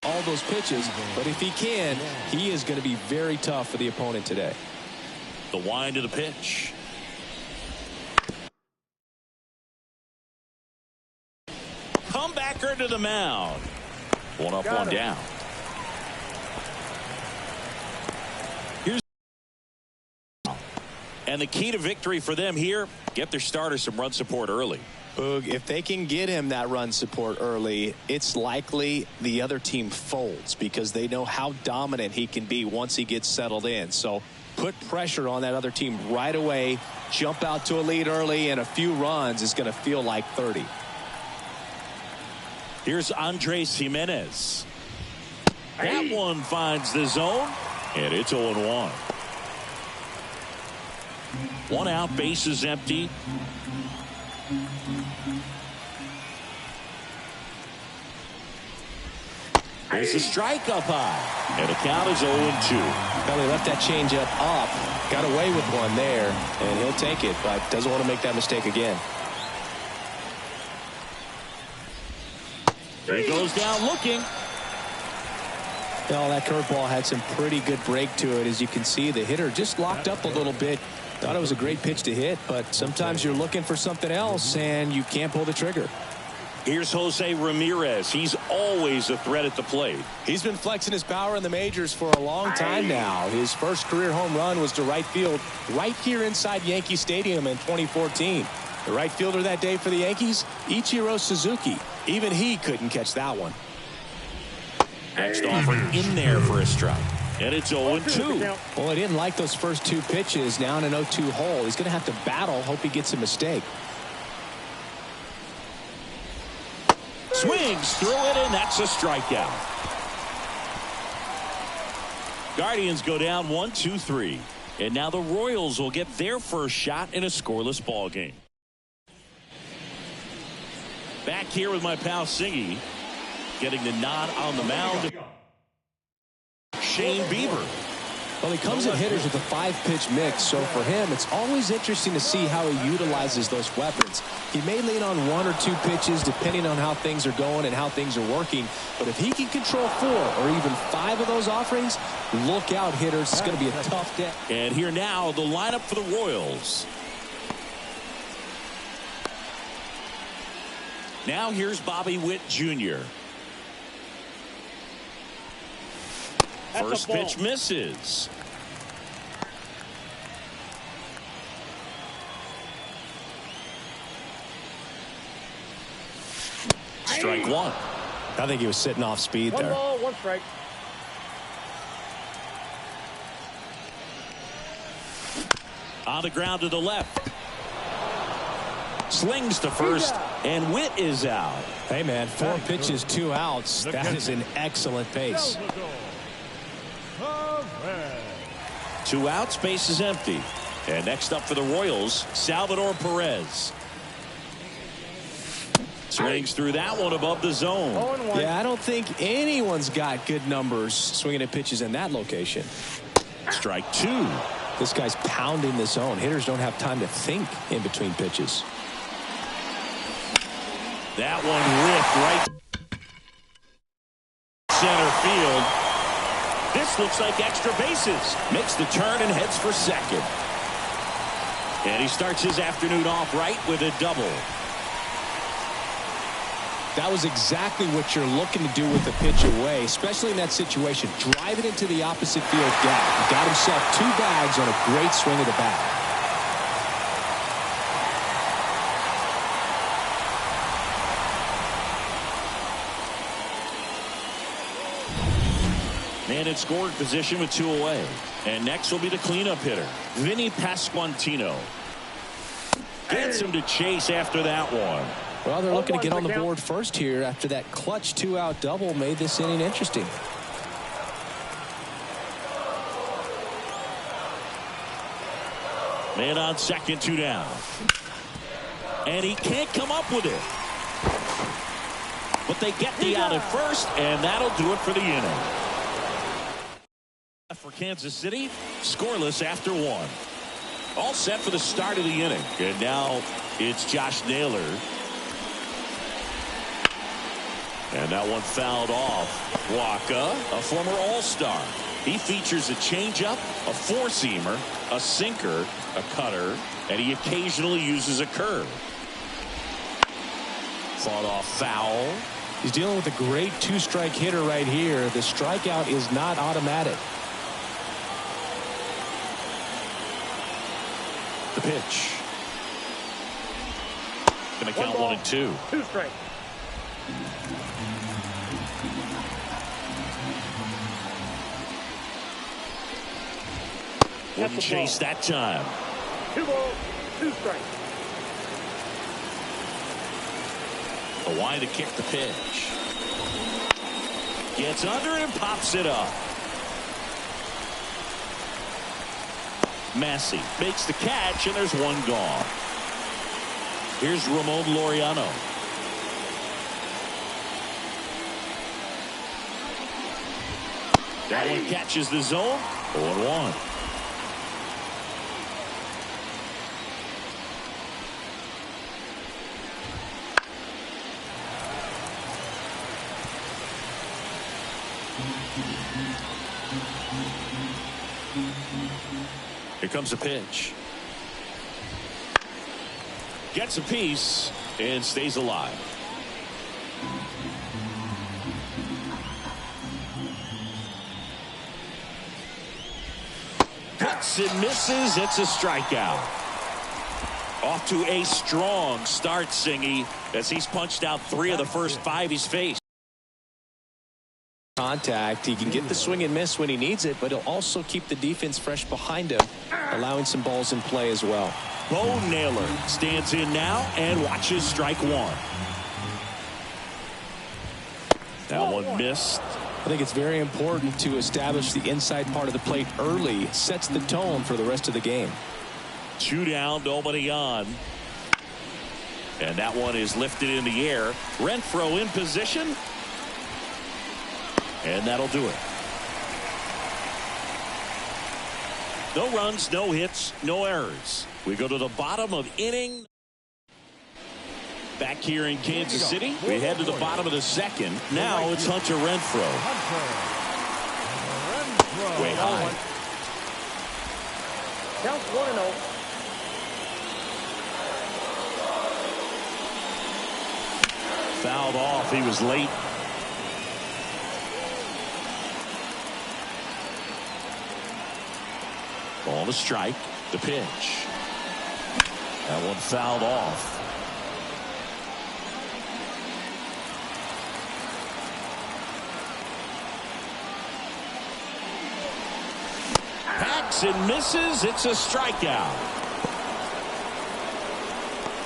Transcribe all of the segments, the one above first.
all those pitches, but if he can, he is going to be very tough for the opponent today. The wind of the pitch. Comebacker to the mound. One up, one down. Here's and the key to victory for them here, get their starter some run support early. Boog, if they can get him that run support early, it's likely the other team folds because they know how dominant he can be once he gets settled in. So put pressure on that other team right away, jump out to a lead early, and a few runs is going to feel like 30. Here's Andres Gimenez. That one finds the zone, and it's 0-1. One out, base is empty. There's a strike up high, and the count is 0-2. Well, he left that changeup up, got away with one there, and he'll take it, but doesn't want to make that mistake again. He goes down looking. Well, that curveball had some pretty good break to it. As you can see, the hitter just locked up a little bit. Thought it was a great pitch to hit, but sometimes you're looking for something else, and you can't pull the trigger. Here's Jose Ramirez. He's always a threat at the plate. He's been flexing his power in the majors for a long time now. His first career home run was to right field right here inside Yankee Stadium in 2014. The right fielder that day for the Yankees, Ichiro Suzuki. Even he couldn't catch that one. Next offer in there for a strike. And it's 0-2. Well, he didn't like those first two pitches. Now in an 0-2 hole. He's going to have to battle. Hope he gets a mistake. Swings through it, and that's a strikeout. Guardians go down 1-2-3. And now the Royals will get their first shot in a scoreless ball game. Back here with my pal Singy, getting the nod on the mound. Shane Bieber. Well, he comes at hitters with a 5-pitch mix, so for him, it's always interesting to see how he utilizes those weapons. He may lean on 1 or 2 pitches depending on how things are going and how things are working, but if he can control 4 or even 5 of those offerings, look out, hitters. It's going to be a tough day. And here now, the lineup for the Royals. Now here's Bobby Witt Jr. First pitch misses. Strike one. I think he was sitting off speed there. 1 ball, 1 strike. On the ground to the left. Slings to first, and Witt is out. Hey, man, 4 pitches, 2 outs. That is an excellent pace. 2 outs, base is empty. And next up for the Royals, Salvador Perez. Swings through that one above the zone. Yeah, I don't think anyone's got good numbers swinging at pitches in that location. Strike 2. This guy's pounding the zone. Hitters don't have time to think in between pitches. That one ripped right center field. This looks like extra bases. Makes the turn and heads for second. And he starts his afternoon off right with a double. That was exactly what you're looking to do with the pitch away, especially in that situation. Drive it into the opposite field gap. He got himself 2 bags on a great swing of the bat. Man in scoring position with 2 away. And next will be the cleanup hitter, Vinny Pasquantino. Gets him to chase after that one. Well, they're looking to get on the board first here after that clutch 2-out double made this inning interesting. Man on second, 2 down. And he can't come up with it. But they get the out at first, and that'll do it for the inning. For Kansas City, scoreless after 1. All set for the start of the inning. And now it's Josh Naylor. And that one fouled off. Waka, a former All-Star. He features a changeup, a four-seamer, a sinker, a cutter, and he occasionally uses a curve. Fought off foul. He's dealing with a great two-strike hitter right here. The strikeout is not automatic. The pitch. Going to count 1-2. 2 strikes. Wouldn't chase that time. 2 balls, 2 strikes. A wide to kick the pitch. Gets under it and pops it up. Massey makes the catch, and there's one gone. Here's Ramon Laureano. That one catches the zone. 0-1. Here comes a pitch. Gets a piece and stays alive. Hits and misses. It's a strikeout. Off to a strong start, Singy, as he's punched out 3 of the first 5 he's faced. Contact. He can get the swing and miss when he needs it, but he'll also keep the defense fresh behind him, allowing some balls in play as well. Bo Naylor stands in now and watches strike 1. That one missed. I think it's very important to establish the inside part of the plate early. It sets the tone for the rest of the game. 2 down, nobody on. And that one is lifted in the air. Renfroe in position. And that'll do it. No runs, no hits, no errors. We go to the bottom of inning. Back here in Kansas City, we head to the bottom of the second. Now it's Hunter Renfroe. Way high. Counts 1-0. Fouled off. He was late. Ball to strike. The pitch. That one fouled off. Hacks and misses. It's a strikeout.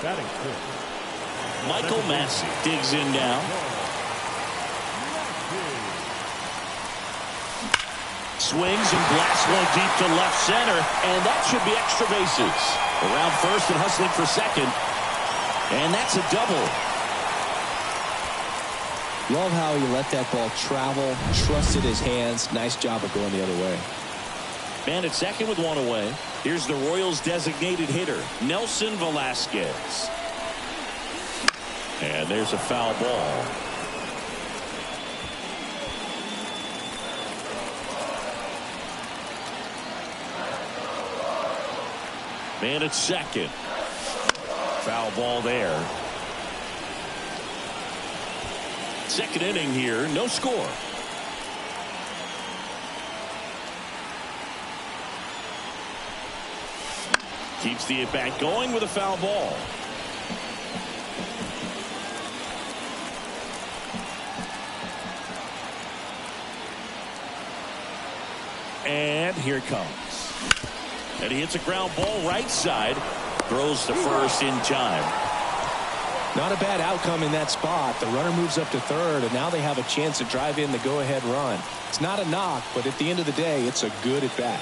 Batting fifth. Michael Massey digs in now. Swings and blasts one deep to left center, and that should be extra bases. Around first and hustling for second, and that's a double. Love how he let that ball travel, trusted his hands. Nice job of going the other way. Man at second with one away. Here's the Royals designated hitter, Nelson Velasquez. And there's a foul ball. Man at second. Foul ball there. Second inning here, no score. Keeps the at-bat going with a foul ball. And here it comes. And he hits a ground ball right side. Throws to first in time. Not a bad outcome in that spot. The runner moves up to third, and now they have a chance to drive in the go-ahead run. It's not a knock, but at the end of the day, it's a good at-bat.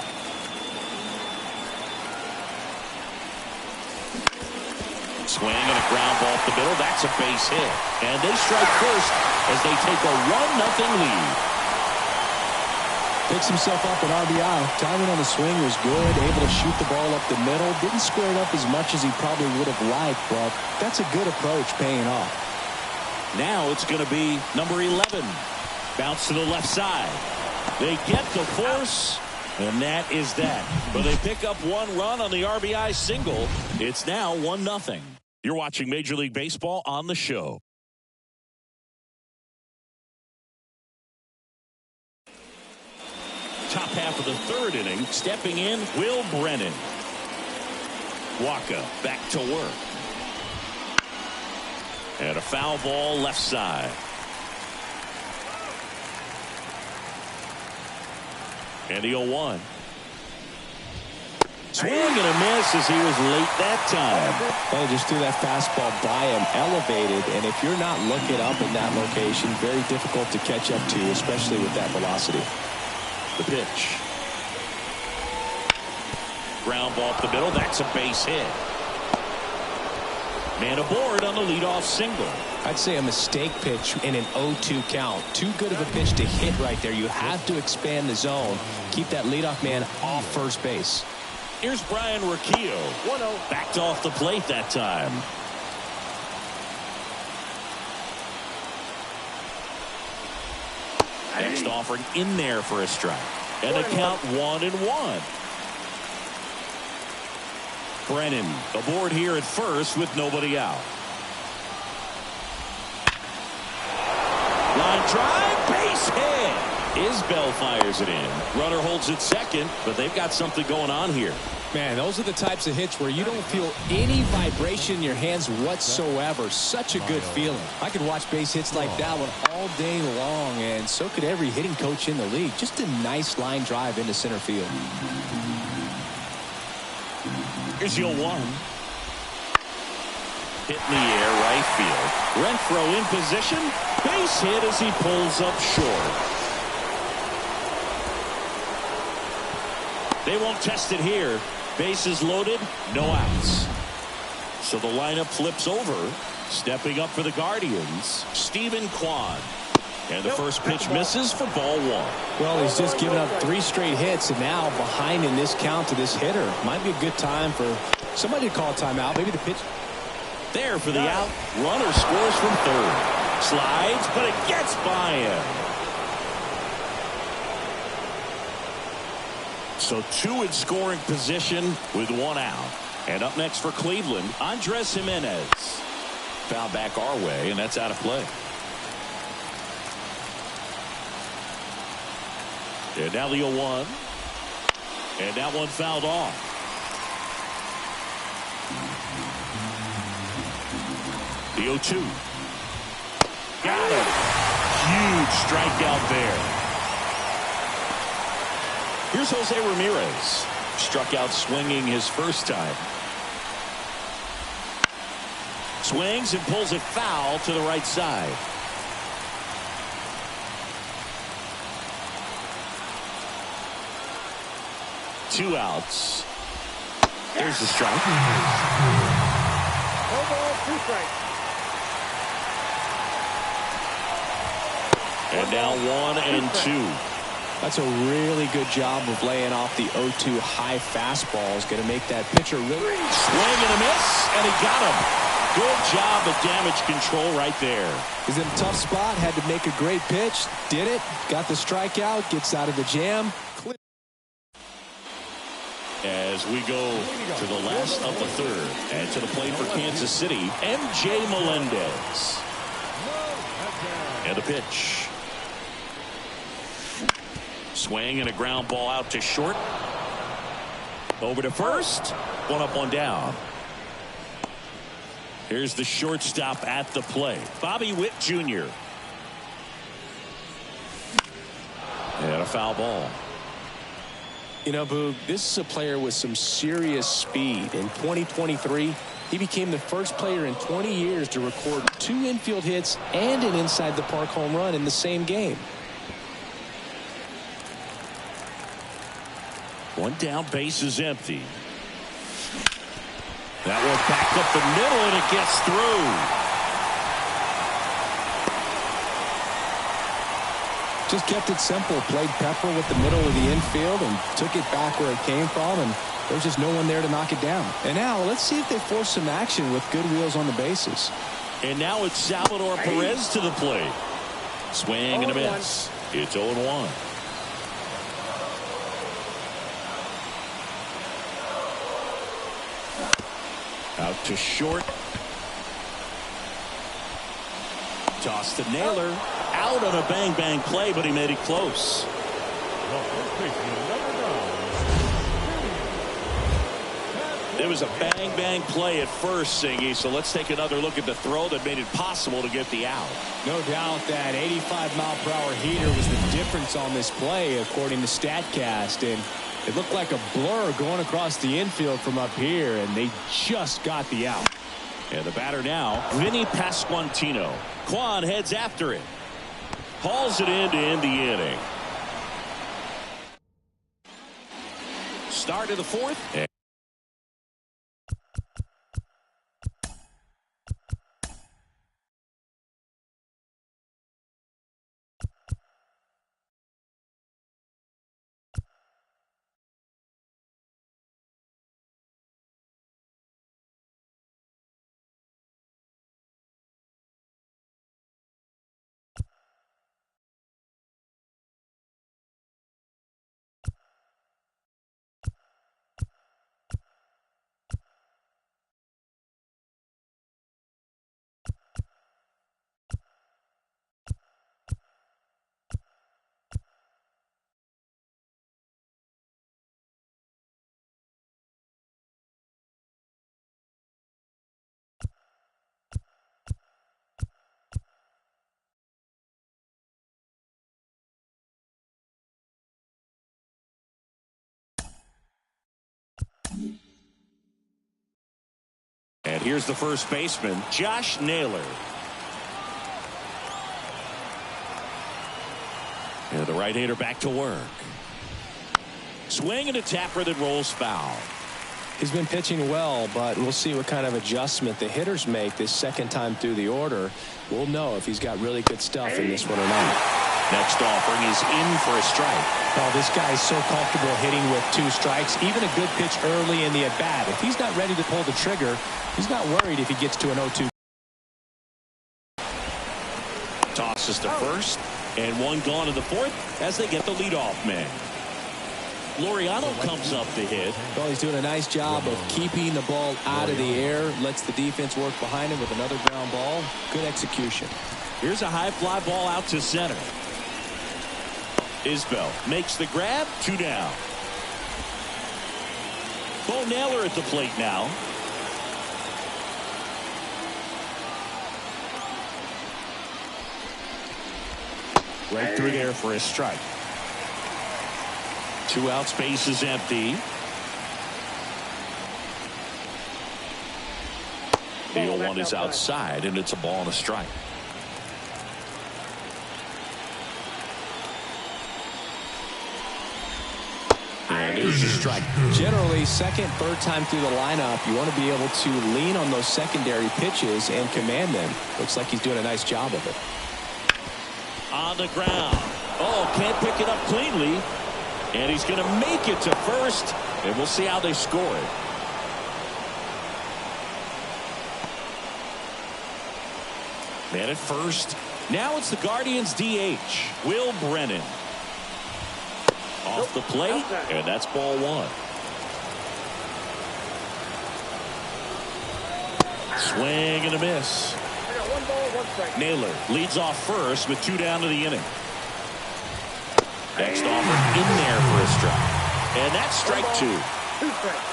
Swing and a ground ball up the middle. That's a base hit. And they strike first as they take a 1-0 lead. Picks himself up an RBI. Timing on the swing was good. Able to shoot the ball up the middle. Didn't square it up as much as he probably would have liked, but that's a good approach paying off. Now it's going to be number 11. Bounce to the left side. They get the force, and that is that. But they pick up one run on the RBI single. It's now 1-0. You're watching Major League Baseball on the show. Top half of the third inning, stepping in, Will Brennan. Wacha back to work. And a foul ball left side. And the 0-1. Swing and a miss as he was late that time. Well, just threw that fastball by him, elevated, and if you're not looking up in that location, very difficult to catch up to, especially with that velocity. The pitch. Ground ball up the middle. That's a base hit. Man aboard on the leadoff single. I'd say a mistake pitch in an 0-2 count. Too good of a pitch to hit right there. You have to expand the zone. Keep that leadoff man off first base. Here's Brian Rocchio. 1-0. Backed off the plate that time. Next offering in there for a strike. And a count 1-1. Brennan aboard here at first with nobody out. Line drive, base hit. Isbell fires it in. Runner holds it second, but they've got something going on here. Man, those are the types of hits where you don't feel any vibration in your hands whatsoever. Such a good feeling. I could watch base hits like that one all day long, and so could every hitting coach in the league. Just a nice line drive into center field. Here's your 1. Hit in the air, right field. Renfroe in position. Base hit as he pulls up short. They won't test it here. Bases loaded, no outs. So the lineup flips over. Stepping up for the Guardians, Stephen Kwan. And the first pitch misses for ball 1. Well, he's just given up 3 straight hits, and now behind in this count to this hitter. Might be a good time for somebody to call a timeout. Maybe the pitch. There for the out. Runner scores from third. Slides, but it gets by him. So 2 in scoring position with 1 out. And up next for Cleveland, Andres Gimenez. Foul back our way, and that's out of play. And now the 0-1. And that one fouled off. The 0-2. Got it. Huge strikeout there. Here's Jose Ramirez. Struck out swinging his first time. Swings and pulls it foul to the right side. Two outs. There's the strike. 1 ball, 2 strikes. And now 1-2. That's a really good job of laying off the 0-2 high fastball. Is going to make that pitcher really swing and a miss, and he got him. Good job of damage control right there. He's in a tough spot. Had to make a great pitch. Did it. Got the strikeout. Gets out of the jam. As we go to the last of the third, and to the plate for Kansas City, MJ Melendez. And the pitch. Swing and a ground ball out to short. Over to first. 1 up, 1 down. Here's the shortstop at the plate, Bobby Witt Jr. And a foul ball. You know, Boog, this is a player with some serious speed. In 2023, he became the first player in 20 years to record 2 infield hits and an inside the park home run in the same game. 1 down, base is empty. That one back up the middle, and it gets through. Just kept it simple. Played pepper with the middle of the infield and took it back where it came from, and there was just no one there to knock it down. And now let's see if they force some action with good wheels on the bases. And now it's Salvador Perez to the plate. Swing and a miss. It's 0-1. Out to short. Toss to Naylor. Out on a bang-bang play, but he made it close. It was a bang-bang play at first, Singy, so let's take another look at the throw that made it possible to get the out. No doubt that 85-mile-per-hour heater was the difference on this play, according to StatCast. And it looked like a blur going across the infield from up here, and they just got the out. And the batter now, Vinny Pasquantino. Kwan heads after it. Hauls it in to end the inning. Start of the fourth. And here's the first baseman, Josh Naylor. And the right-hander back to work. Swing and a tapper that rolls foul. He's been pitching well, but we'll see what kind of adjustment the hitters make this second time through the order. We'll know if he's got really good stuff in this one or not. Next offering is in for a strike. Well, this guy's so comfortable hitting with 2 strikes. Even a good pitch early in the at-bat. If he's not ready to pull the trigger, he's not worried if he gets to an 0-2. Tosses to first, and one gone in the fourth as they get the leadoff man. Laureano comes up to hit. Well, he's doing a nice job of keeping the ball out of the air. Lets the defense work behind him with another ground ball. Good execution. Here's a high fly ball out to center. Isbell makes the grab. 2 down. Bo Naylor at the plate now. Right through there for a strike. 2 outs, base is empty. The 0-1 is outside, and it's a ball and a strike. And there's a strike. Generally, second, third time through the lineup, you want to be able to lean on those secondary pitches and command them. Looks like he's doing a nice job of it. On the ground. Oh, can't pick it up cleanly. And he's going to make it to first. And we'll see how they score it. Man at first. Now it's the Guardians DH, Will Brennan. Off the plate, and that's ball 1. Swing and a miss. I got 1 ball, 1 strike. Naylor leads off first with 2 down to the inning. Next offer in there for a strike. And that's strike 2. 2 strikes.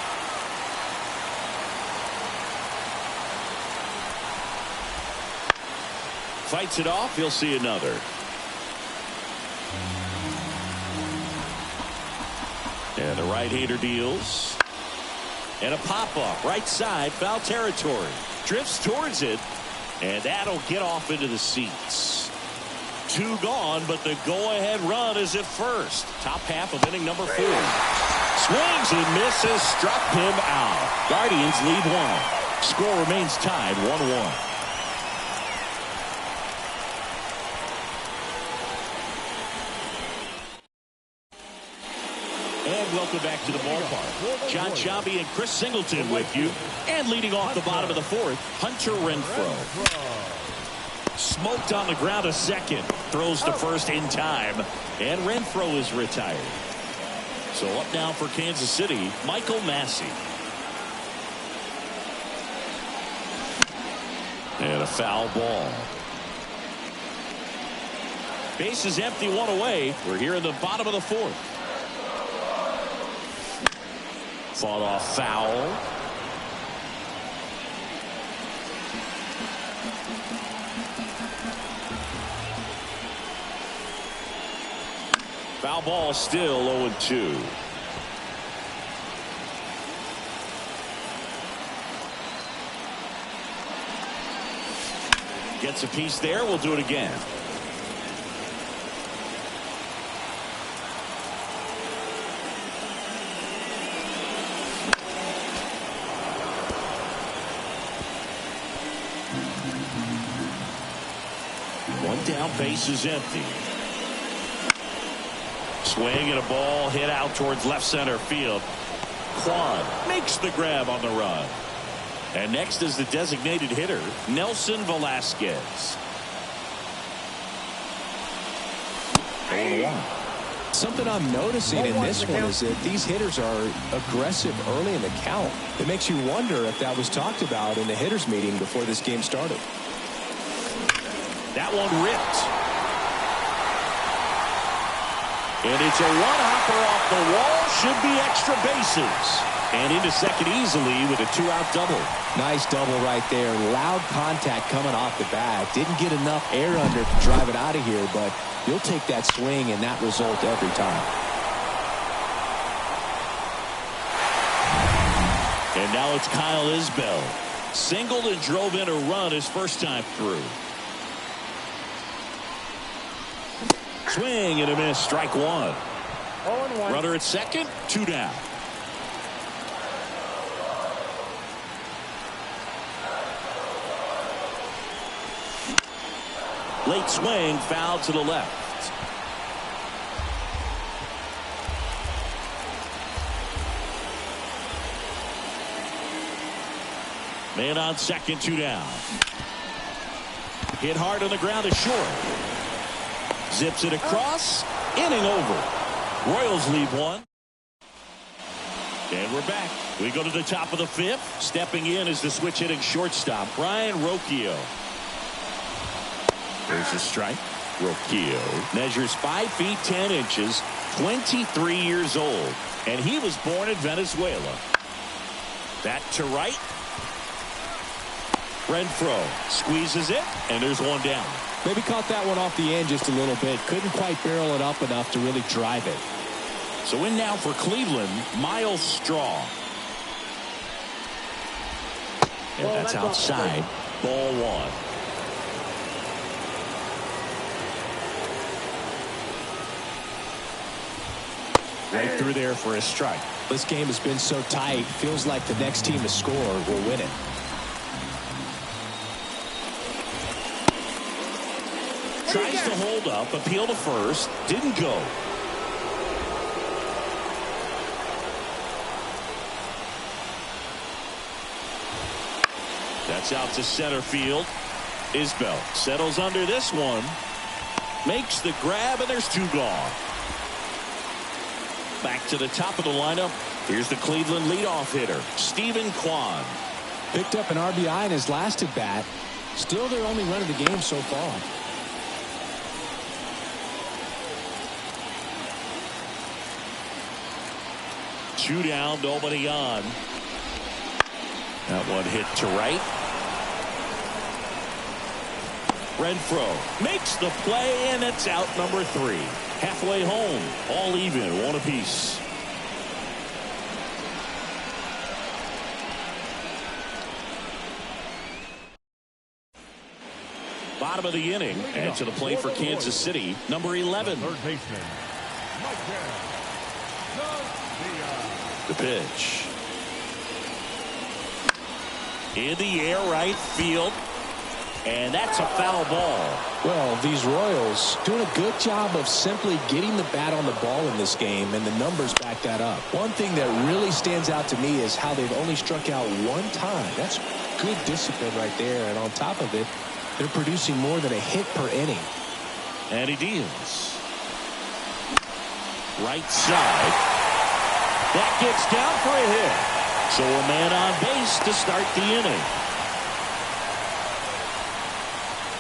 Fights it off. He'll see another. And the right-hander deals. And a pop-up. Right side. Foul territory. Drifts towards it. And that'll get off into the seats. 2 gone, but the go-ahead run is at first. Top half of inning number 4. Swings and misses. Struck him out. Guardians lead 1. Score remains tied 1-1. And welcome back to the ballpark. John Sciambi and Chris Singleton with you. And leading off the bottom of the fourth, Hunter Renfroe. Smoked on the ground a second. Throws to first in time. And Renfroe is retired. So up now for Kansas City, Michael Massey. And a foul ball. Base is empty, one away. We're here in the bottom of the fourth. Fought off foul. Foul ball still 0-2. Gets a piece there. We'll do it again. One down, base is empty. Swing and a ball hit out towards left center field. Kwan makes the grab on the run. And next is the designated hitter, Nelson Velasquez. 0-1. Something I'm noticing in this one is that these hitters are aggressive early in the count. It makes you wonder if that was talked about in the hitters meeting before this game started. That one ripped. And it's a one-hopper off the wall. Should be extra bases. And into second easily with a two-out double. Nice double right there. Loud contact coming off the bat. Didn't get enough air under to drive it out of here, but you'll take that swing and that result every time. And now it's Kyle Isbell. Singled and drove in a run his first time through. Swing and a miss. Strike one. 0-1. Runner at second. Two down. Late swing, foul to the left. Man on second, two down. Hit hard on the ground is short. Zips it across. Inning over. Royals lead one. And we're back. We go to the top of the fifth. Stepping in is the switch hitting shortstop, Brayan Rocchio. There's a strike. Rocchio measures 5 feet 10 inches, 23 years old, and he was born in Venezuela. That to right. Renfroe squeezes it, and there's one down. Maybe caught that one off the end just a little bit. Couldn't quite barrel it up enough to really drive it. So in now for Cleveland, Miles Straw. And that's outside. Ball one. Right through there for a strike. This game has been so tight. Feels like the next team to score will win it. Tries to hold up, appeal to first, didn't go. That's out to center field. Isbell settles under this one. Makes the grab, and there's two gone. Back to the top of the lineup. Here's the Cleveland leadoff hitter, Steven Kwan. Picked up an RBI in his last at bat. Still their only run of the game so far. Two down, nobody on. That one hit to right. Renfroe makes the play, and it's out number 3. Halfway home, all even, one apiece. Bottom of the inning, and to the plate for Kansas City, number 11. Third baseman, The pitch. In the air, right field. And that's a foul ball. Well, these Royals doing a good job of simply getting the bat on the ball in this game, and the numbers back that up. One thing that really stands out to me is how they've only struck out one time. That's good discipline right there, and on top of it, they're producing more than a hit per inning. And he deals. Right side. That gets down for a hit. So a man on base to start the inning.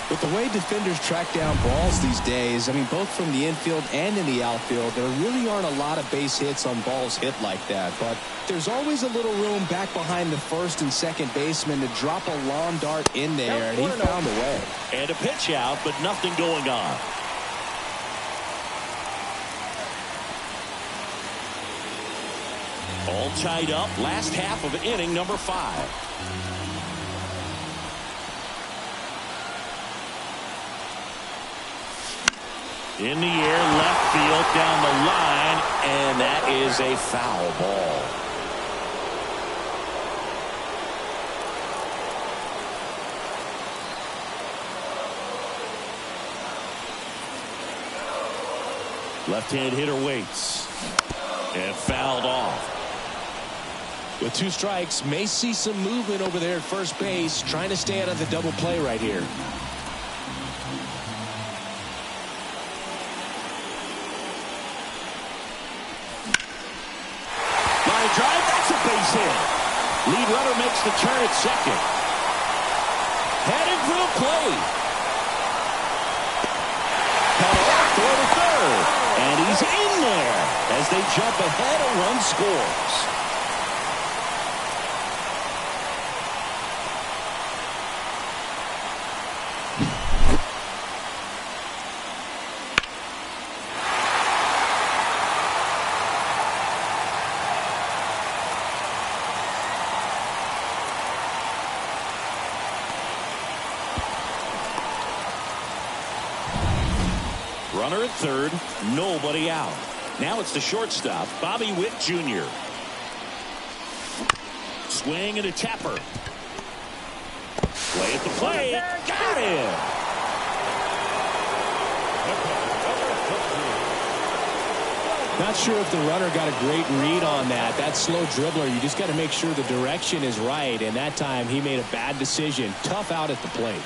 With the way defenders track down balls these days, I mean, both from the infield and in the outfield, there really aren't a lot of base hits on balls hit like that. But there's always a little room back behind the first and second baseman to drop a lawn dart in there, and he found a way. And a pitch out, but nothing going on. All tied up, last half of inning number 5. In the air, left field, down the line, and that is a foul ball. Left-hand hitter waits. And fouled off. With 2 strikes, may see some movement over there at first base, trying to stay out of the double play right here. Line drive, that's a base hit. Lead runner makes the turn at second. Headed for the plate. Cut off for the third. And he's in there as they jump ahead. A run scores. Runner at third, nobody out. Now it's the shortstop, Bobby Witt Jr. Swing and a tapper. Play at the plate. Got him. Not sure if the runner got a great read on that. That slow dribbler, you just got to make sure the direction is right. And that time he made a bad decision. Tough out at the plate.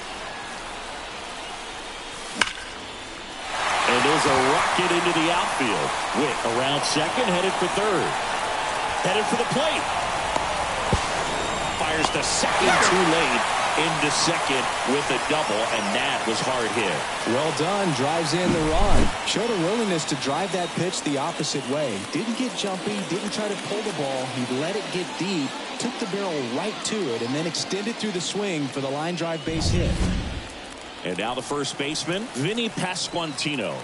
And there's a rocket into the outfield. Witt around second, headed for third. Headed for the plate. Fires to second too late. Into second with a double, and that was hard hit. Well done. Drives in the run. Showed a willingness to drive that pitch the opposite way. Didn't get jumpy. Didn't try to pull the ball. He let it get deep. Took the barrel right to it, and then extended through the swing for the line drive base hit. And now the first baseman, Vinny Pasquantino.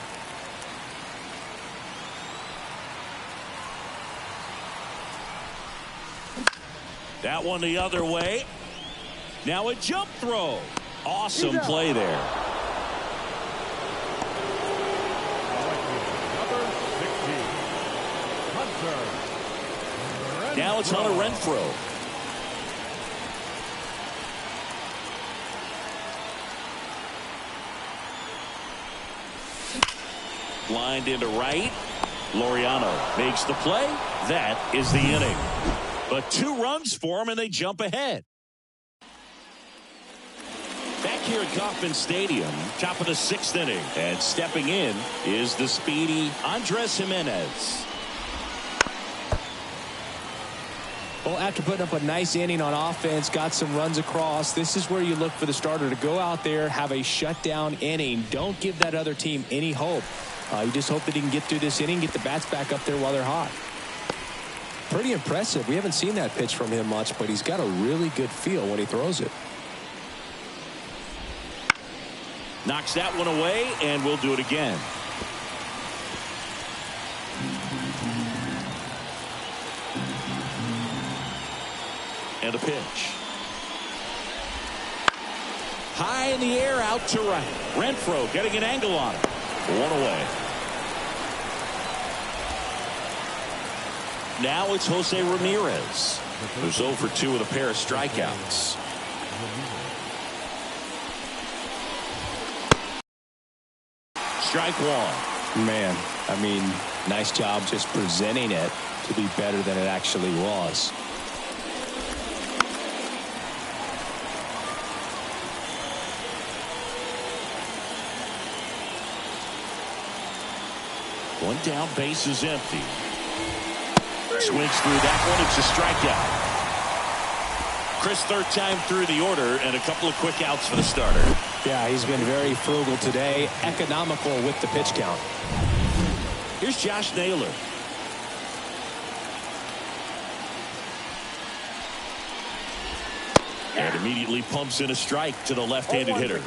That one the other way. Now a jump throw. Awesome play there. Now it's Hunter Renfroe. Lined into right. Laureano makes the play. That is the inning. But 2 runs for him, and they jump ahead. Back here at Kauffman Stadium, top of the 6th inning. And stepping in is the speedy Andres Gimenez. Well, after putting up a nice inning on offense, got some runs across, this is where you look for the starter to go out there, have a shutdown inning. Don't give that other team any hope. You just hope that he can get through this inning, get the bats back up there while they're hot. Pretty impressive. We haven't seen that pitch from him much, but he's got a really good feel when he throws it. Knocks that one away, and we'll do it again. And a pitch. High in the air, out to right. Renfroe getting an angle on it. 1 away. Now it's Jose Ramirez, who's 0 for 2 with a pair of strikeouts. strike one. Man, I mean, nice job just presenting it to be better than it actually was. One down, base is empty. Swings through that one. It's a strikeout. Chris, third time through the order and a couple of quick outs for the starter. Yeah, he's been very frugal today, economical with the pitch count. Here's Josh Naylor. And immediately pumps in a strike to the left-handed hitter.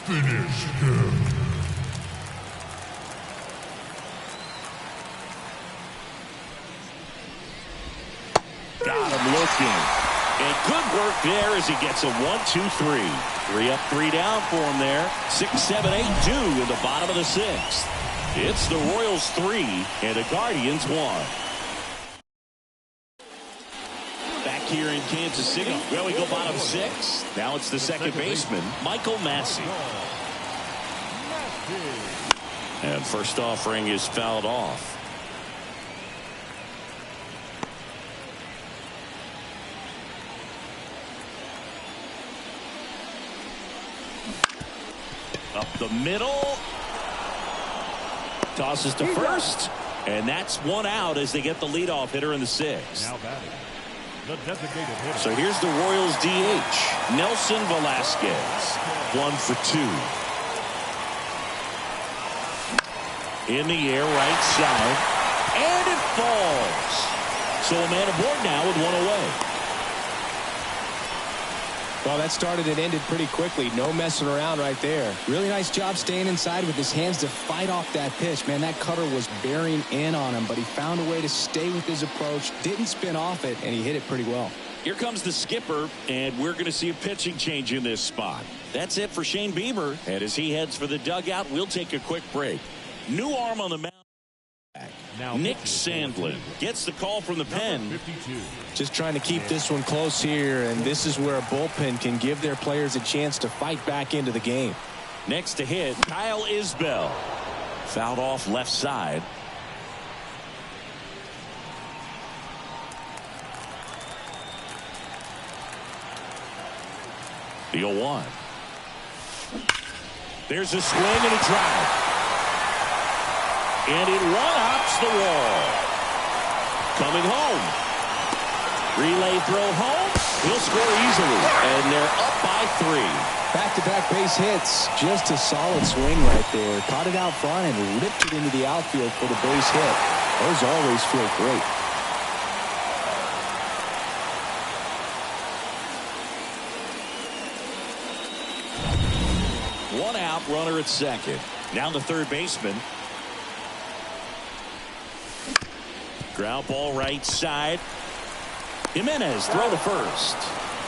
Finish him. Got him looking. And good work there as he gets a 1-2-3. 3 up, 3 down for him there. 6, 7, 8 due in the bottom of the 6th. It's the Royals 3 and the Guardians 1. Back here in Kansas City. Well, we go bottom 6. Now it's the second baseman, Michael Massey. And first offering is fouled off. Up the middle. Tosses to first. And that's one out as they get the leadoff hitter in the 6th. Now batting, the designated hitter. So here's the Royals DH, Nelson Velasquez. 1 for 2. In the air, right side. And it falls. So a man aboard now with 1 away. Well, that started and ended pretty quickly. No messing around right there. Really nice job staying inside with his hands to fight off that pitch. Man, that cutter was bearing in on him, but he found a way to stay with his approach, didn't spin off it, and he hit it pretty well. Here comes the skipper, and we're going to see a pitching change in this spot. That's it for Shane Bieber. And as he heads for the dugout, we'll take a quick break. New arm on the mound. Now Nick Sandlin gets the call from the pen. 52. Just trying to keep this one close here, and this is where a bullpen can give their players a chance to fight back into the game. Next to hit, Kyle Isbell. Fouled off left side. The 0-1. There's a swing and a drive. And it one-hops the wall. Coming home. Relay throw home. He'll score easily. And they're up by 3. Back-to-back base hits. Just a solid swing right there. Caught it out front and ripped it into the outfield for the base hit. Those always feel great. One out, runner at second. Now the third baseman. Ground ball right side. Jimenez throw to first.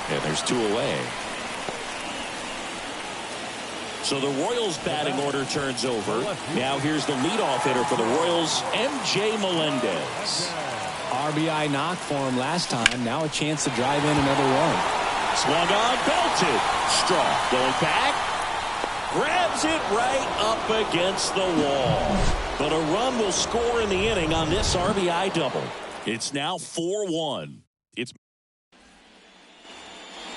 And there's 2 away. So the Royals batting order turns over. Now here's the leadoff hitter for the Royals, MJ Melendez. RBI knock for him last time. Now a chance to drive in another run. Swung on, belted. Straw going back. Grabs it right up against the wall. But a run will score in the inning on this RBI double. It's now 4-1.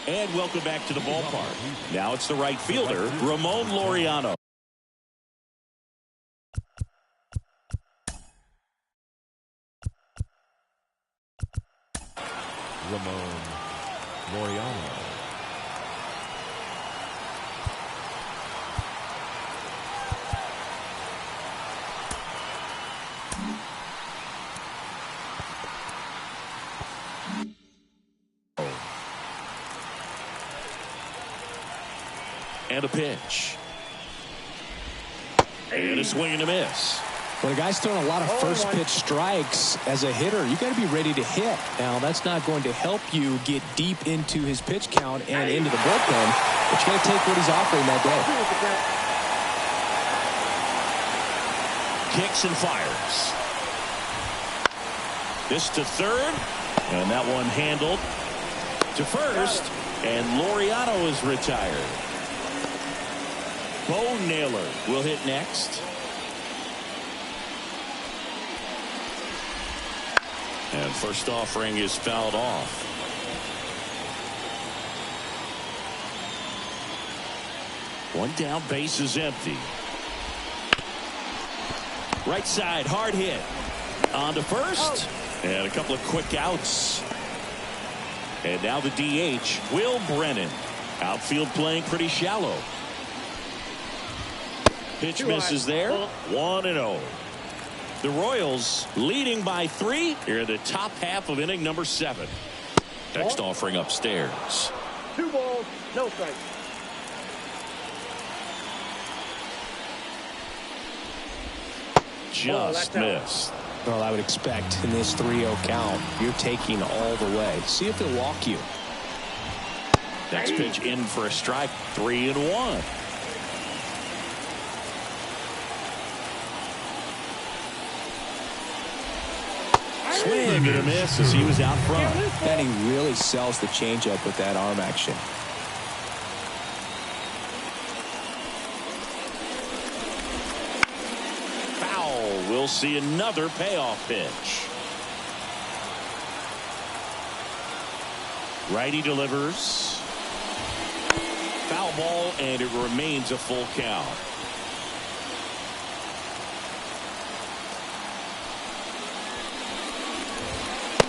And welcome back to the ballpark. Now it's the right fielder, Ramon Laureano. Ramon Laureano. And a pitch. And a swing and a miss. When a guy's throwing a lot of first pitch strikes as a hitter, you got to be ready to hit. Now, that's not going to help you get deep into his pitch count and into the bullpen, but you got to take what he's offering that day. Kicks and fires. This to third. And that one handled to first, and Laureano is retired. Bo Naylor will hit next. And first offering is fouled off. One down, base is empty. Right side, hard hit. On to first. And a couple of quick outs. And now the DH, Will Brennan. Outfield playing pretty shallow. Pitch misses there. 1-0. The Royals leading by 3 here in the top half of inning number 7. Next offering upstairs. 2 balls, no strikes. Just missed. Well, I would expect in this 3-0 count, you're taking all the way. See if they'll walk you. Next pitch in for a strike. 3-1. Swing and a miss as he was out front. And he really sells the changeup with that arm action. Foul. We'll see another payoff pitch. Righty delivers. Foul ball, and it remains a full count.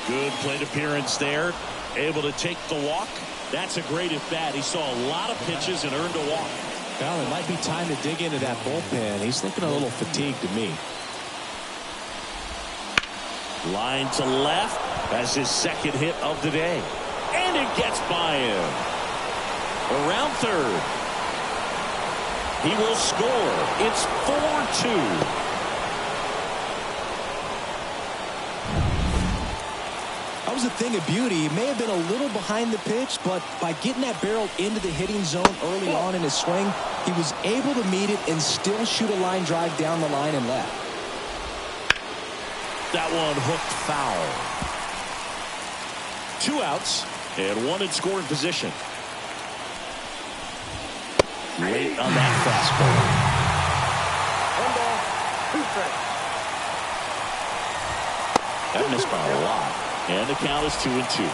Good plate appearance there. Able to take the walk. That's a great at bat. He saw a lot of pitches and earned a walk. Well, it might be time to dig into that bullpen. He's looking a little fatigued to me. Line to left. That's his second hit of the day. And it gets by him. Around third. He will score. It's 4-2. That was a thing of beauty. He may have been a little behind the pitch, but by getting that barrel into the hitting zone early on in his swing, he was able to meet it and still shoot a line drive down the line and left. That one hooked foul. 2 outs and 1 in scoring position. Late on that fastball. 1 ball, 2 strikes. That missed by a lot. And the count is 2-2.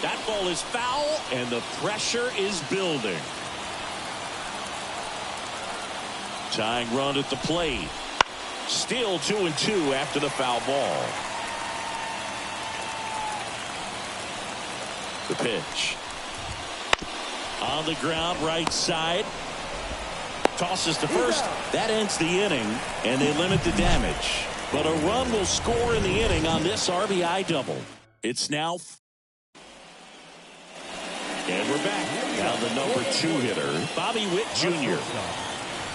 That ball is foul, and the pressure is building. Tying run at the plate. Still 2-2 after the foul ball. The pitch. On the ground, right side. Tosses to first. That ends the inning, and they limit the damage. But a run will score in the inning on this RBI double. It's now. And we're back. Now the number 2 hitter, Bobby Witt Jr.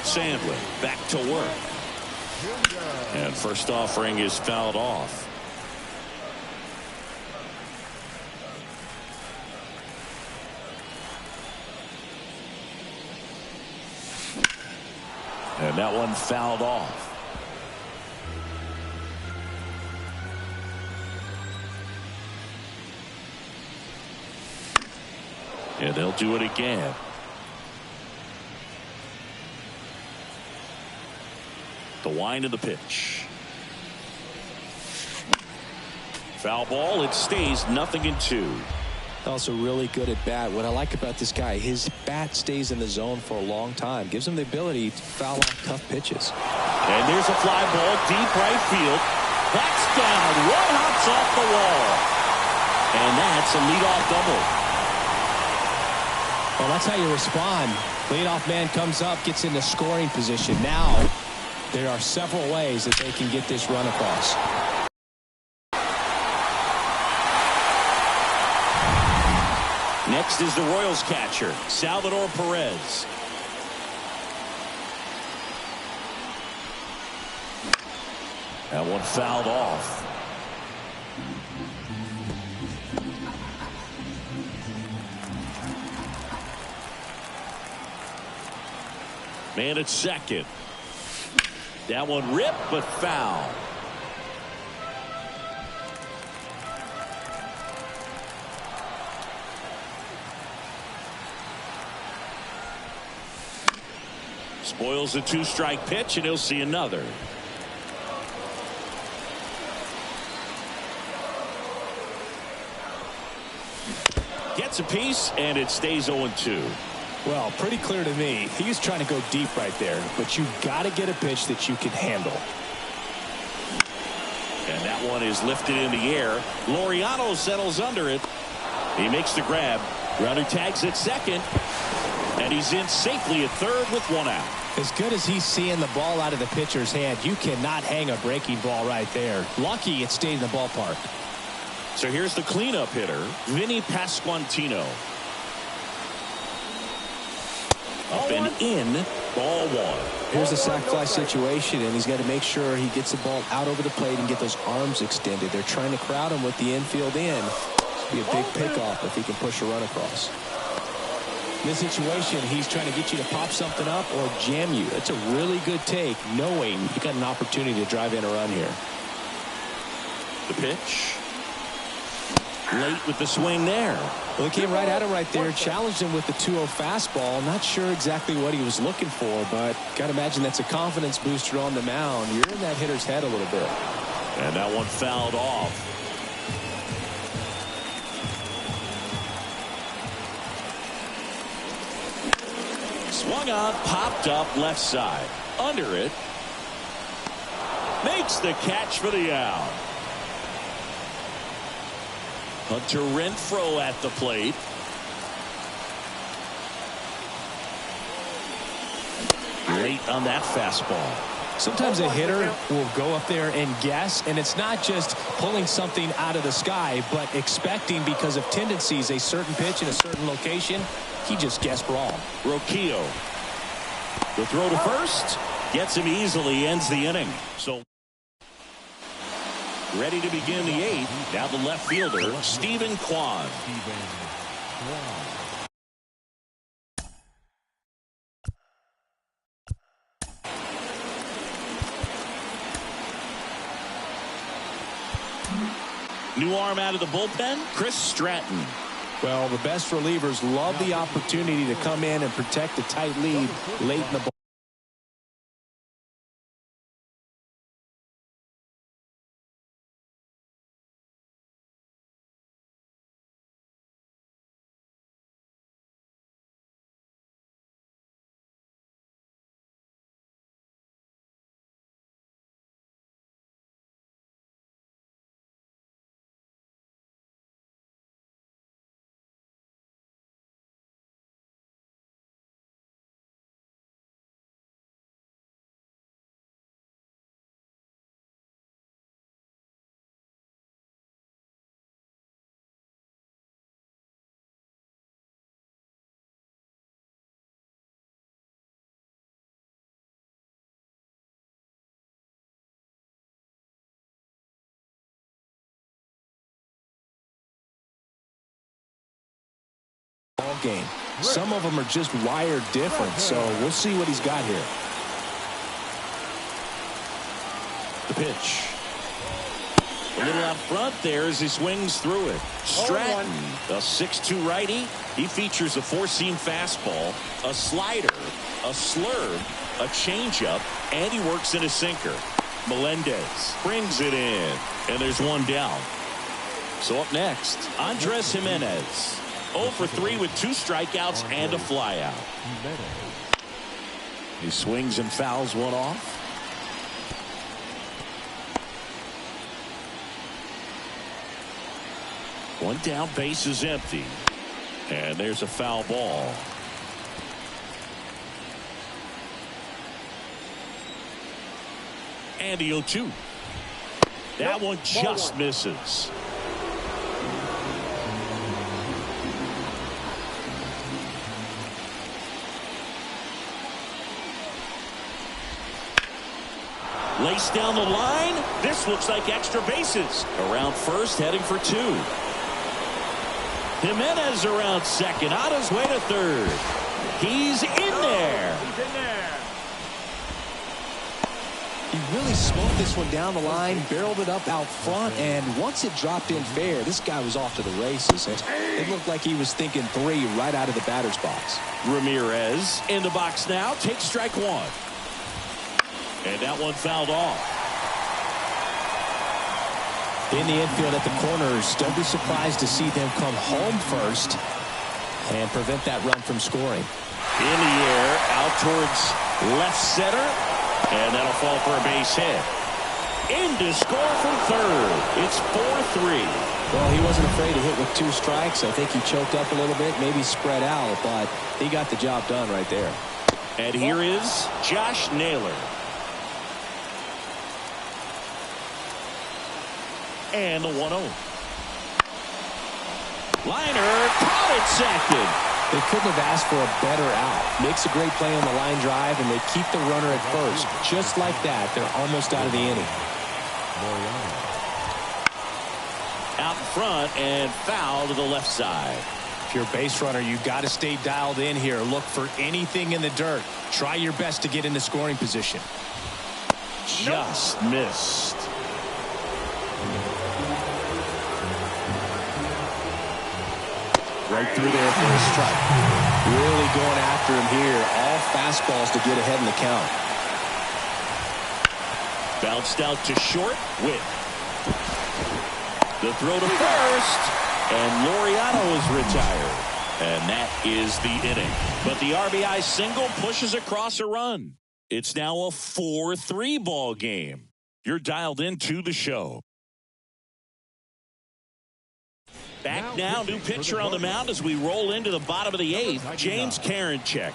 Sandlin back to work. And first offering is fouled off. And that one fouled off. And they'll do it again. The wind of the pitch. Foul ball. It stays 0-2. Also really good at bat. What I like about this guy, his bat stays in the zone for a long time. Gives him the ability to foul off tough pitches. And there's a fly ball deep right field. That's down. One hops off the wall. And that's a leadoff double. Well, that's how you respond. Leadoff man comes up, gets into scoring position. Now, there are several ways that they can get this run across. Next is the Royals catcher, Salvador Perez. That one fouled off. Man at second. That one ripped, but foul. Spoils a two-strike pitch, and he'll see another. Gets a piece, and it stays 0-2. Well, pretty clear to me. He was trying to go deep right there, but you got to get a pitch that you can handle. And that one is lifted in the air. Laureano settles under it. He makes the grab. Runner tags at second, and he's in safely at third with one out. As good as he's seeing the ball out of the pitcher's hand, you cannot hang a breaking ball right there. Lucky it stayed in the ballpark. So here's the cleanup hitter, Vinny Pasquantino. Up and in, ball one. Here's the sac fly situation, and he's got to make sure he gets the ball out over the plate and get those arms extended. They're trying to crowd him with the infield in. This will be a big pickoff if he can push a run across. In this situation, he's trying to get you to pop something up or jam you. That's a really good take, knowing you got an opportunity to drive in a run here. The pitch. Late with the swing there. Well, he came right at him right there, challenged him with the 2-0 fastball. Not sure exactly what he was looking for, but got to imagine that's a confidence booster on the mound. You're in that hitter's head a little bit. And that one fouled off. Swung on, popped up left side. Under it. Makes the catch for the out. Hunter Renfroe at the plate. Late on that fastball. Sometimes a hitter will go up there and guess, and it's not just pulling something out of the sky, but expecting because of tendencies a certain pitch in a certain location. He just guessed wrong. Roquillo. The throw to first. Gets him easily, ends the inning. So ready to begin the eighth. Now the left fielder, Stephen Kwan. New arm out of the bullpen, Chris Stratton. Well, the best relievers love the opportunity to come in and protect a tight lead late in the ball. Game. Some of them are just wired different, so we'll see what he's got here. The pitch. A little out front there as he swings through it. Stratton, a 6'2 righty. He features a four-seam fastball, a slider, a slurve, a changeup, and he works in a sinker. Melendez brings it in, and there's one down. So up next, Andres Jimenez. 0 for 3 with 2 strikeouts and a flyout. He swings and fouls one off. One down, base is empty. And there's a foul ball. And the 0-2. That one just misses. Laced down the line. This looks like extra bases. Around first, heading for 2. Jimenez around second, on his way to third. He's in there. He's in there. He really smoked this one down the line, barreled it up out front, and once it dropped in fair, this guy was off to the races. It looked like he was thinking 3 right out of the batter's box. Ramirez in the box now, takes strike 1. And that one fouled off. In the infield at the corners, don't be surprised to see them come home first and prevent that run from scoring. In the air, out towards left center, and that'll fall for a base hit. In to score from third. It's 4-3. Well, he wasn't afraid to hit with 2 strikes. I think he choked up a little bit, maybe spread out, but he got the job done right there. And here is Josh Naylor. And the 1-0. Liner caught at second. They couldn't have asked for a better out. Makes a great play on the line drive, and they keep the runner at first. Just like that, they're almost out of the inning. Out in front and foul to the left side. If you're a base runner, you've got to stay dialed in here. Look for anything in the dirt. Try your best to get into scoring position. Just missed. Right through there for a strike. Really going after him here. All fastballs to get ahead in the count. Bounced out to short. Witt. The throw to first. And Laureano is retired. And that is the inning. But the RBI single pushes across a run. It's now a 4-3 ball game. You're dialed into the show. Back now, new pitcher on the mound as we roll into the bottom of the 8th, James Karinchak.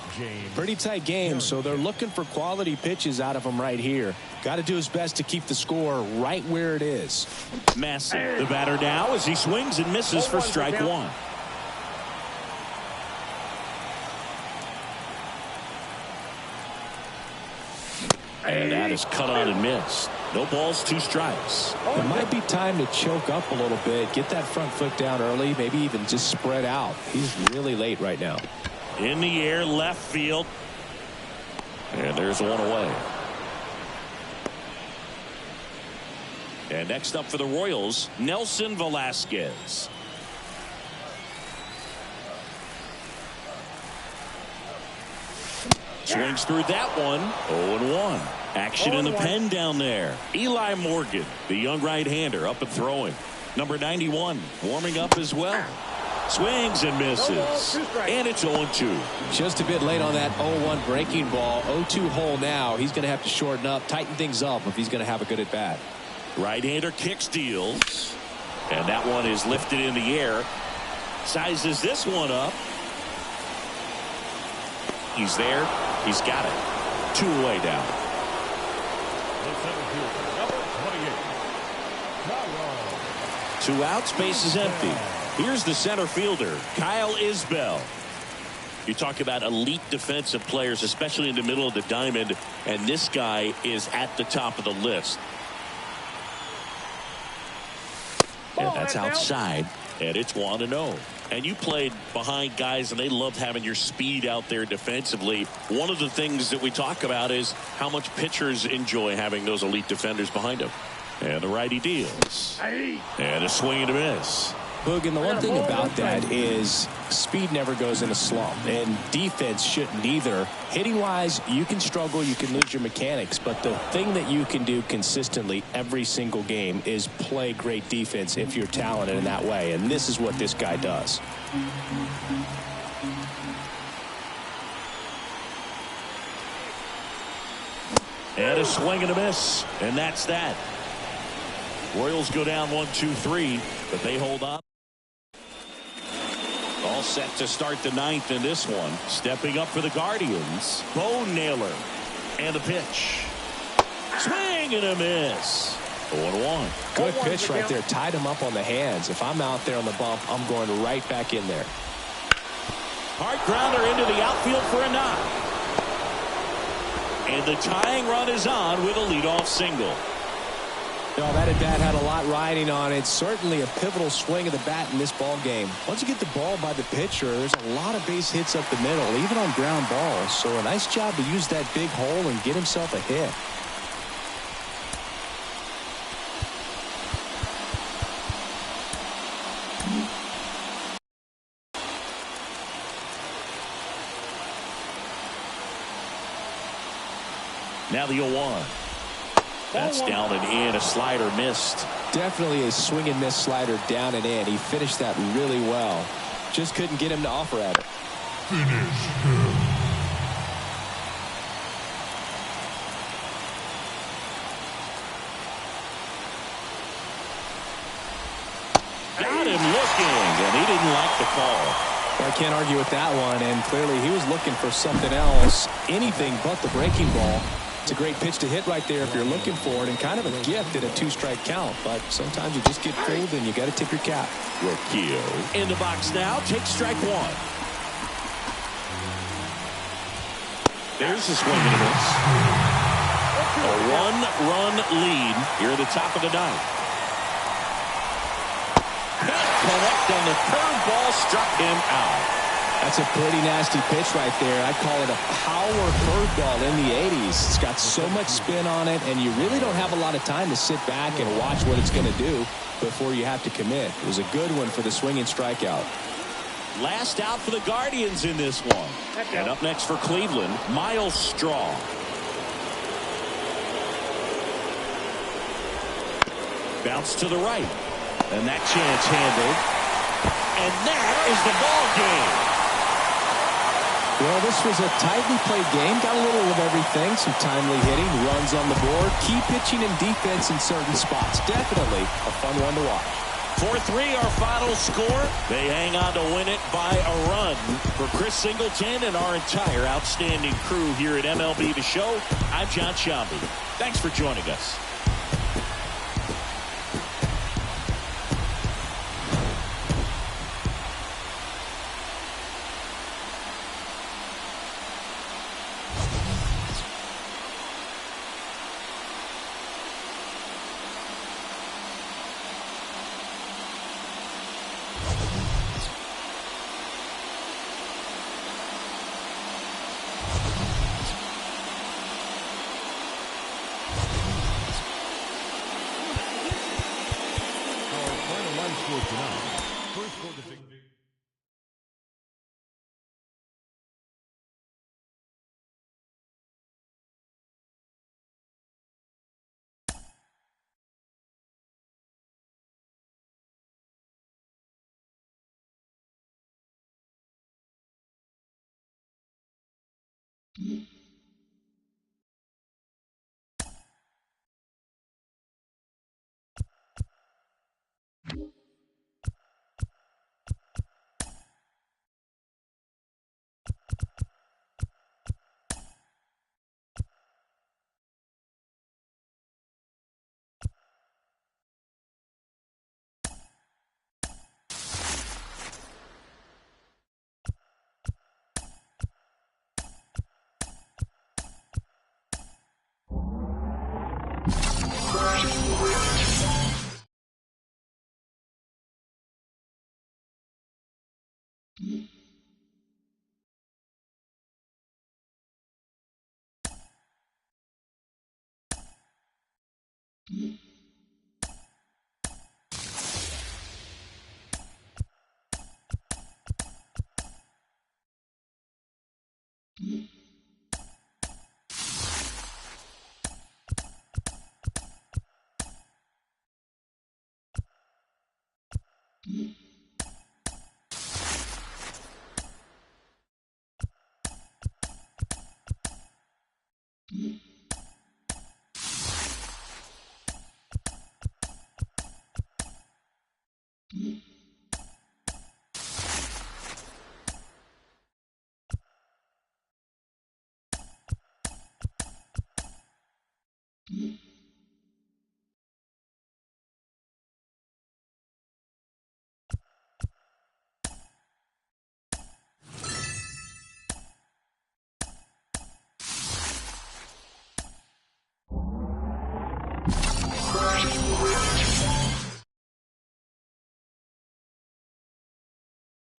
Pretty tight game, so they're looking for quality pitches out of him right here. Got to do his best to keep the score right where it is. Massive, the batter now as he swings and misses for strike 1. And that is cut on and missed. No balls, 2 strikes. It might be time to choke up a little bit. Get that front foot down early. Maybe even just spread out. He's really late right now. In the air, left field. And there's one away. And next up for the Royals, Nelson Velasquez. Swings through that one. 0-1. Action in the pen down there. Eli Morgan, the young right-hander, up and throwing. Number 91, warming up as well. Swings and misses. And it's 0-2. Just a bit late on that 0-1 breaking ball. 0-2 hole now. He's going to have to shorten up, tighten things up if he's going to have a good at-bat. Right-hander kicks, deals. And that one is lifted in the air. Sizes this one up. He's there. He's got it. 2 away down. Two outs, base is empty. Here's the center fielder, Kyle Isbell. You talk about elite defensive players, especially in the middle of the diamond, and this guy is at the top of the list. And that's outside, and it's 1-0. And you played behind guys, and they loved having your speed out there defensively. One of the things that we talk about is how much pitchers enjoy having those elite defenders behind them. And the righty deals. And a swing and a miss. Boog, and the one thing about that is speed never goes in a slump, and defense shouldn't either. Hitting-wise, you can struggle, you can lose your mechanics, but the thing that you can do consistently every single game is play great defense if you're talented in that way, and this is what this guy does. And a swing and a miss, and that's that. Royals go down 1-2-3, but they hold on. All set to start the 9th in this one. Stepping up for the Guardians, Bo Naylor. And the pitch. Swing and a miss. 0-1. Good pitch right there. Tied him up on the hands. If I'm out there on the bump, I'm going right back in there. Hard grounder into the outfield for a knock. And the tying run is on with a leadoff single. Well, that at-bat had a lot riding on it. Certainly a pivotal swing of the bat in this ball game. Once you get the ball by the pitcher, there's a lot of base hits up the middle, even on ground balls. So a nice job to use that big hole and get himself a hit. Now the 0-1. That's down and in. A slider missed. Definitely a swing and miss slider down and in. He finished that really well. Just couldn't get him to offer at it. Finish him. Got him looking, and he didn't like the call. Well, I can't argue with that one, and clearly he was looking for something else. Anything but the breaking ball. It's a great pitch to hit right there if you're looking for it, and kind of a gift at a 2-strike count. But sometimes you just get fooled and you got to tip your cap. Rocchio in the box now. Take strike one. There's the swing and a miss. A 1-run lead here at the top of the ninth. Can't connect on the curveball, struck him out. That's a pretty nasty pitch right there. I'd call it a power curveball in the 80s. It's got so much spin on it, and you really don't have a lot of time to sit back and watch what it's going to do before you have to commit. It was a good one for the swinging strikeout. Last out for the Guardians in this one. And up next for Cleveland, Miles Straw. Bounce to the right. And that chance handled. And that is the ball game. Well, this was a tightly played game. Got a little of everything. Some timely hitting, runs on the board, key pitching and defense in certain spots. Definitely a fun one to watch. 4-3 our final score. They hang on to win it by a run. For Chris Singleton and our entire outstanding crew here at MLB The Show, I'm John Sciambi. Thanks for joining us.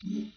Mm-hmm.